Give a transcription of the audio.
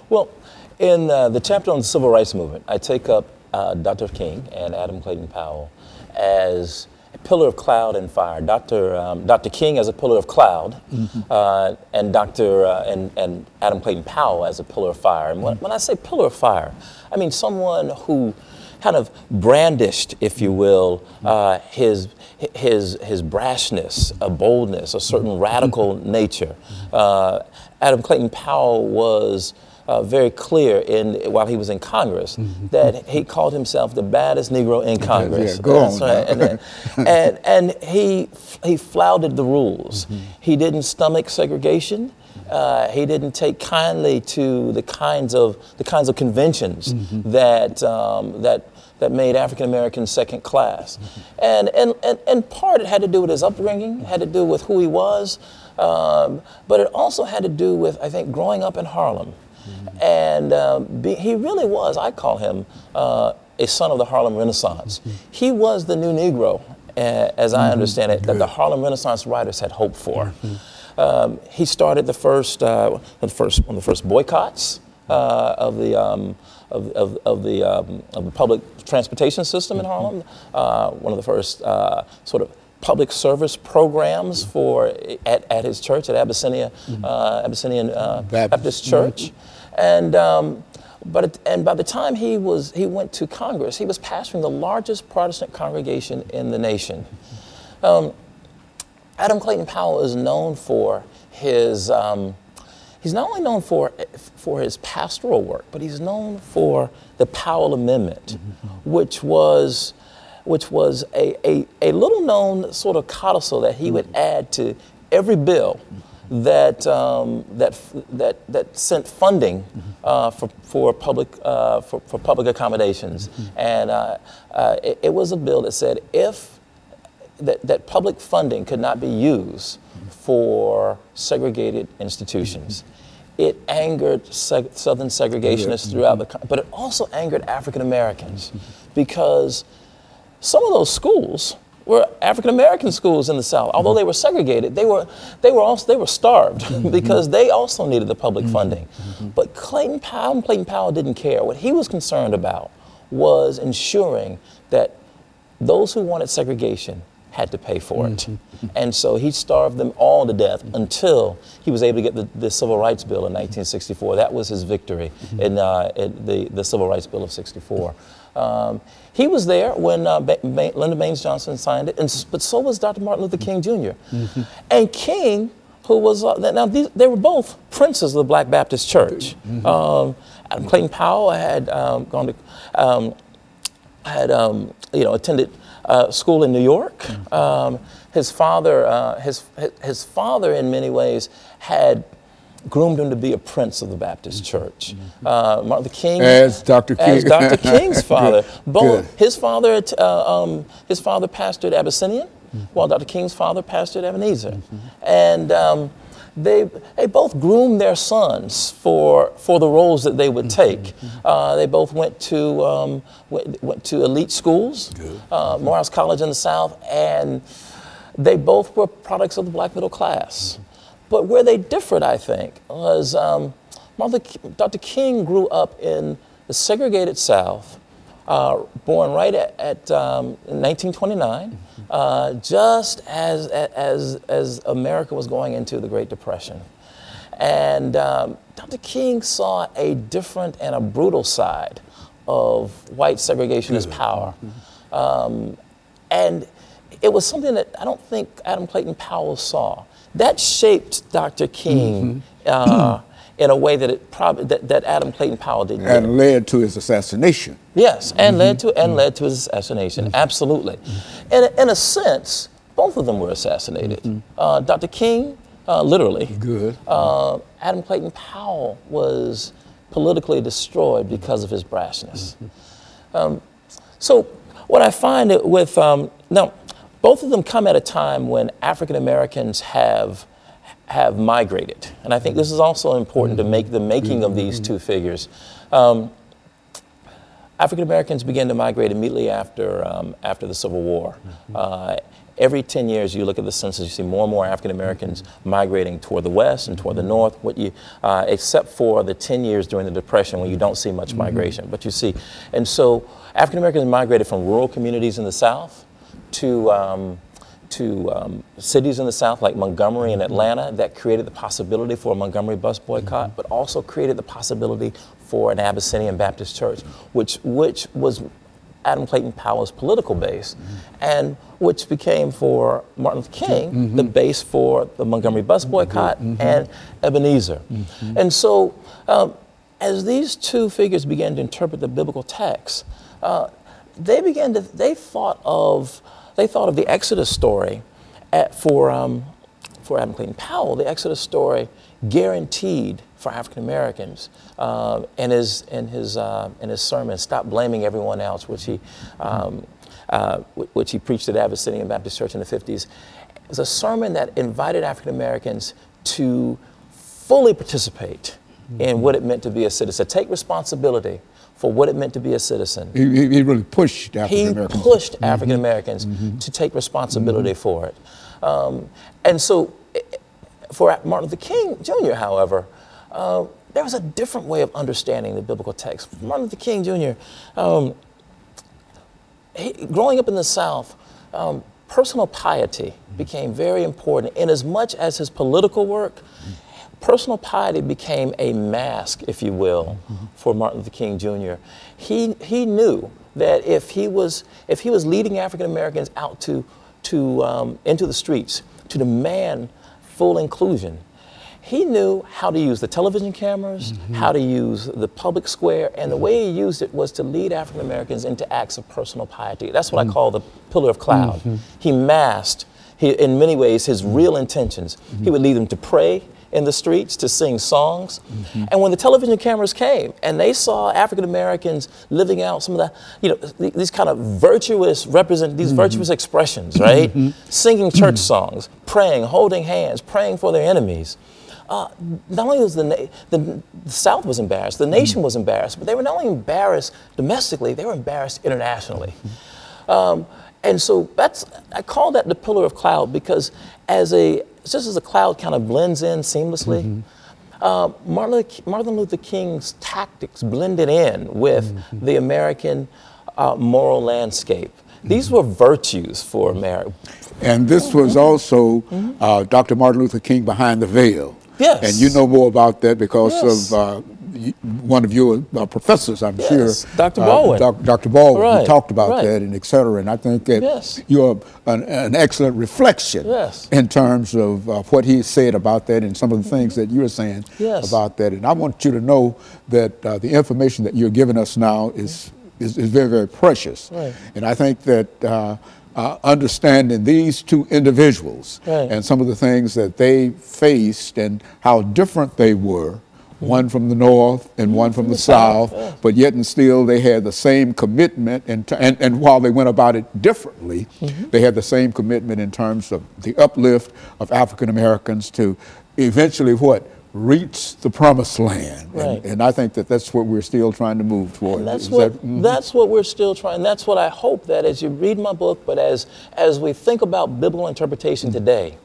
Well, in the chapter on the Civil Rights Movement, I take up Dr. King and Adam Clayton Powell as a pillar of cloud and fire. Dr. King as a pillar of cloud, and and Adam Clayton Powell as a pillar of fire. And when I say pillar of fire, I mean someone who kind of brandished, if you will, his brashness, a boldness, a certain radical nature. Adam Clayton Powell was very clear while he was in Congress that he called himself the baddest Negro in Congress. Yeah, go on. Right. and he flouted the rules. He didn't stomach segregation. He didn't take kindly to the kinds of conventions that made African Americans second class, and part it had to do with his upbringing, had to do with who he was, but it also had to do with, I think, growing up in Harlem, and he really was. I call him a son of the Harlem Renaissance. He was the new Negro, as I understand it, that the Harlem Renaissance writers had hoped for. He started one of the first boycotts of the public transportation system in Harlem. One of the first sort of public service programs at his church at Abyssinian Baptist Church, and by the time he went to Congress, he was pastoring the largest Protestant congregation in the nation. Adam Clayton Powell is known for his, he's not only known for his pastoral work, but he's known for the Powell Amendment, which was a little known sort of codicil that he would add to every bill that sent funding for public accommodations, and it was a bill that said that public funding could not be used for segregated institutions. It angered Southern segregationists throughout the country, but it also angered African Americans because some of those schools were African American schools in the South. Although they were segregated, they were starved because they also needed the public funding. But Clayton Powell didn't care. What he was concerned about was ensuring that those who wanted segregation had to pay for it. And so he starved them all to death until he was able to get the Civil Rights Bill in 1964. That was his victory in the Civil Rights Bill of ~64. He was there when Lyndon Baines Johnson signed it, but so was Dr. Martin Luther King Jr. And King, who was, they were both princes of the Black Baptist Church. Adam Clayton Powell had gone to, attended school in New York. His father, his father, in many ways, had groomed him to be a prince of the Baptist Church. Martin Luther King, as Dr. King, as Dr. King's father. Good. His father pastored Abyssinian, while Dr. King's father pastored Ebenezer, and they both groomed their sons for the roles that they would take. They both went to elite schools, Morehouse College in the South, and they both were products of the black middle class. But where they differed, I think, was Dr. King grew up in the segregated South, born right at 1929, just as America was going into the Great Depression. And Dr. King saw a different and a brutal side of white segregationist power. And it was something that I don't think Adam Clayton Powell saw. That shaped Dr. King in a way that that Adam Clayton Powell didn't. And led to his assassination. Yes, and led to his assassination. Absolutely. In a sense, both of them were assassinated. Dr. King, literally. Good. Adam Clayton Powell was politically destroyed because of his brashness. So what I find with now, both of them come at a time when African Americans have migrated, and I think this is also important to make the making of these two figures. African Americans began to migrate immediately after the Civil War, every 10 years you look at the census, you see more and more African Americans migrating toward the west and toward the north, except for the 10 years during the Depression when you don't see much migration. But you see, and so African Americans migrated from rural communities in the South to cities in the South like Montgomery and Atlanta. That created the possibility for a Montgomery bus boycott, but also created the possibility for an Abyssinian Baptist church, which was Adam Clayton Powell's political base, and which became for Martin Luther King the base for the Montgomery bus boycott and Ebenezer. And so as these two figures began to interpret the biblical text, they thought of the Exodus story for Adam Clayton Powell. The Exodus story guaranteed for African Americans in his sermon, "Stop Blaming Everyone Else," which he preached at Abyssinian Baptist Church in the 50s. It was a sermon that invited African Americans to fully participate in what it meant to be a citizen, take responsibility for what it meant to be a citizen. He really pushed African Americans. He pushed African Americans to take responsibility for it. And so for Martin Luther King Jr., however, there was a different way of understanding the biblical text. Martin Luther King Jr., growing up in the South, personal piety became very important. In as much as his political work, personal piety became a mask, if you will, for Martin Luther King Jr. He knew that if he was leading African Americans out into the streets to demand full inclusion, he knew how to use the television cameras, how to use the public square, and the way he used it was to lead African Americans into acts of personal piety. That's what I call the pillar of cloud. He masked, in many ways, his real intentions. He would lead them to pray in the streets, to sing songs. And when the television cameras came and they saw African Americans living out some of the, these kind of virtuous virtuous expressions, right? Singing church songs, praying, holding hands, praying for their enemies. Not only was the South was embarrassed, the nation was embarrassed, but they were not only embarrassed domestically, they were embarrassed internationally. And so I call that the pillar of cloud, because just as a cloud kind of blends in seamlessly, Martin Luther King's tactics blended in with the American moral landscape. These were virtues for America. And this was also Dr. Martin Luther King behind the veil. Yes. And you know more about that because of one of your professors, I'm sure. Dr. Baldwin. Dr. Baldwin, he talked about that and et cetera. And I think that you're an excellent reflection in terms of what he said about that and some of the things that you're saying about that. And I want you to know that the information that you're giving us now is very, very precious. And I think that understanding these two individuals and some of the things that they faced and how different they were, one from the north and one from the south, but yet and still they had the same commitment, and while they went about it differently, they had the same commitment in terms of the uplift of African Americans to eventually reach the promised land. And I think that that's what we're still trying to move toward. And that's what we're still trying. That's what I hope that as you read my book, but as we think about biblical interpretation today,